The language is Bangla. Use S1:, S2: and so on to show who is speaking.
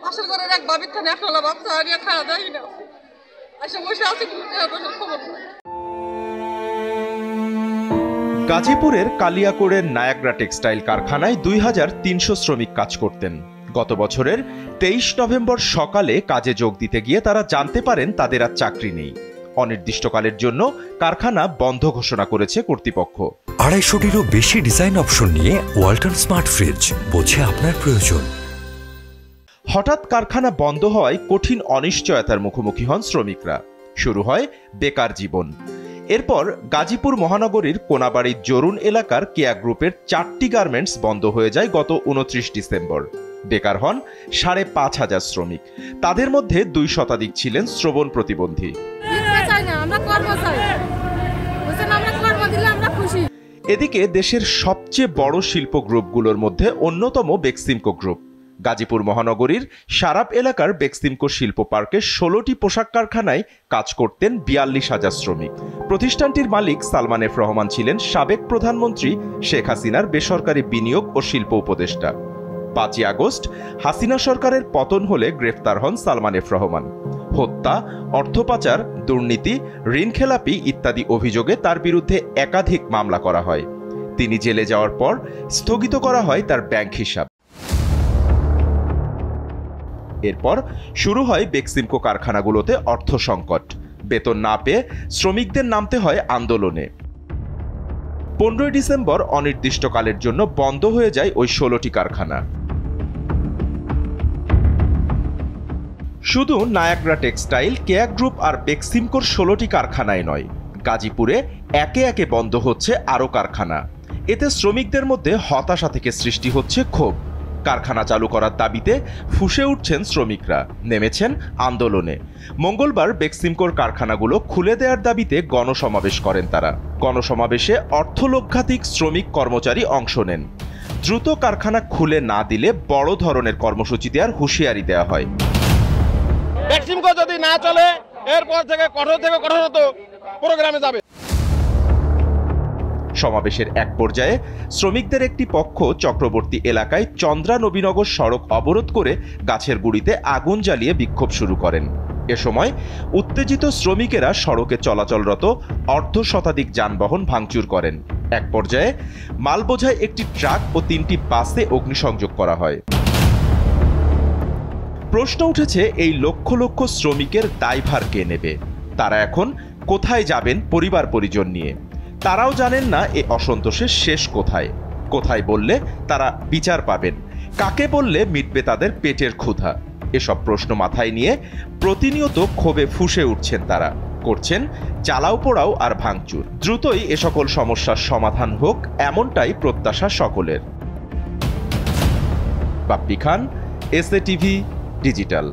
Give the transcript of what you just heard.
S1: আসল করে এক বাবির থানে একটা বাচ্চা হারিয়ে খাওয়া যায় না, আসে বসে আছে খবর।
S2: গাজীপুরের কালিয়াকৈরের নায়াগ্রা টেক্সটাইল কারখানায় 2300 শ্রমিক কাজ করতেন। গত বছরের 23 নভেম্বর সকালে কাজে যোগ দিতে গিয়ে তারা জানতে পারেন তাদের আর চাকরি নেই। অনির্দিষ্টকালের জন্য কারখানা বন্ধ ঘোষণা করেছে কর্তৃপক্ষ।
S3: 250-টিরও বেশি ডিজাইন অপশন নিয়ে ওয়ালটন স্মার্ট ফ্রিজ, বোঝে আপনার প্রয়োজন।
S2: হঠাৎ কারখানা বন্ধ হওয়ায় কঠিন অনিশ্চয়তার মুখোমুখি হন শ্রমিকরা। শুরু হয় বেকার জীবন। এরপর গাজীপুর মহানগরীর কোনাবাড়ির জরুন এলাকার কেয়া গ্রুপের 4টি গার্মেন্টস বন্ধ হয়ে যায় গত 29 ডিসেম্বর। বেকার হন 5,500 শ্রমিক। তাদের মধ্যে 2 শতাধিক ছিলেন শ্রবণ প্রতিবন্ধী। এদিকে দেশের সবচেয়ে বড় শিল্প গ্রুপগুলোর মধ্যে অন্যতম বেক্সিমকো গ্রুপ। গাজীপুর মহানগরীর সারাপ এলাকার বেক্সিমকো শিল্প পার্কে 16টি পোশাক কারখানায় কাজ করতেন 42,000 শ্রমিক। প্রতিষ্ঠানটির মালিক সালমান এফ রহমান ছিলেন সাবেক প্রধানমন্ত্রী শেখ হাসিনার বেসরকারি বিনিয়োগ ও শিল্প উপদেষ্টা। 5 আগস্ট হাসিনা সরকারের পতন হলে গ্রেফতার হন সালমান এফ রহমান। হত্যা, অর্থ পাচার, দুর্নীতি, ঋণখেলাপি ইত্যাদি অভিযোগে তার বিরুদ্ধে একাধিক মামলা করা হয়। তিনি জেলে যাওয়ার পর স্থগিত করা হয় তার ব্যাংক হিসাব। এরপর শুরু হয় বেক্সিমকো কারখানাগুলোতে অর্থ সংকট। বেতন না পেয়ে শ্রমিকদের নামতে হয় আন্দোলনে। 15 ডিসেম্বর অনির্দিষ্টকালের জন্য বন্ধ হয়ে যায় ওই 16টি কারখানা। শুধু নায়াগ্রা টেক্সটাইল, কেয়া গ্রুপ আর বেক্সিমকোর 16টি কারখানায় নয়, গাজীপুরে একে একে বন্ধ হচ্ছে আরও কারখানা। এতে শ্রমিকদের মধ্যে হতাশা থেকে সৃষ্টি হচ্ছে ক্ষোভ। কারখানা চালু করার দাবিতে ফুঁসে উঠছেন শ্রমিকরা, নেমেছেন আন্দোলনে। মঙ্গলবার বেক্সিমকোর কারখানাগুলো খুলে দেওয়ার দাবিতে গণসমাবেশ করেন তারা। গণসমাবেশে অর্থলক্ষাধিক শ্রমিক কর্মচারী অংশ নেন। দ্রুত কারখানা খুলে না দিলে বড় ধরনের কর্মসূচি দেওয়ার হুঁশিয়ারি দেওয়া হয়।
S4: বেক্সিমকো যদি না চলে এরপর থেকে কঠোরতর প্রোগ্রামে যাবে।
S2: সমাবেশের এক পর্যায়ে শ্রমিকদের একটি পক্ষ চক্রবর্তী এলাকায় চন্দ্রা নবীনগর সড়ক অবরোধ করে গাছের গুঁড়িতে আগুন জ্বালিয়ে বিক্ষোভ শুরু করেন। এ সময় উত্তেজিত শ্রমিকেরা সড়কে চলাচলরত 1/2 শতাধিক যানবাহন ভাঙচুর করেন। এক পর্যায়ে মালবোঝাই একটি ট্রাক ও 3টি বাসে অগ্নিসংযোগ করা হয়। প্রশ্ন উঠেছে, এই লক্ষ লক্ষ শ্রমিকের দায়ভার কে নেবে? তারা এখন কোথায় যাবেন পরিবার পরিজন নিয়ে? তারাও জানেন না এ অসন্তোষের শেষ কোথায়। কোথায় বললে তারা বিচার পাবেন? কাকে বললে মিটবে তাদের পেটের ক্ষুধা? এসব প্রশ্ন মাথায় নিয়ে প্রতিনিয়ত ক্ষোভে ফুঁসে উঠছেন তারা। করছেন জ্বালাও পোড়াও আর ভাঙচুর। দ্রুতই এ সকল সমস্যার সমাধান হোক, এমনটাই প্রত্যাশা সকলের। বাপ্পি খান, এসএ টিভি ডিজিটাল।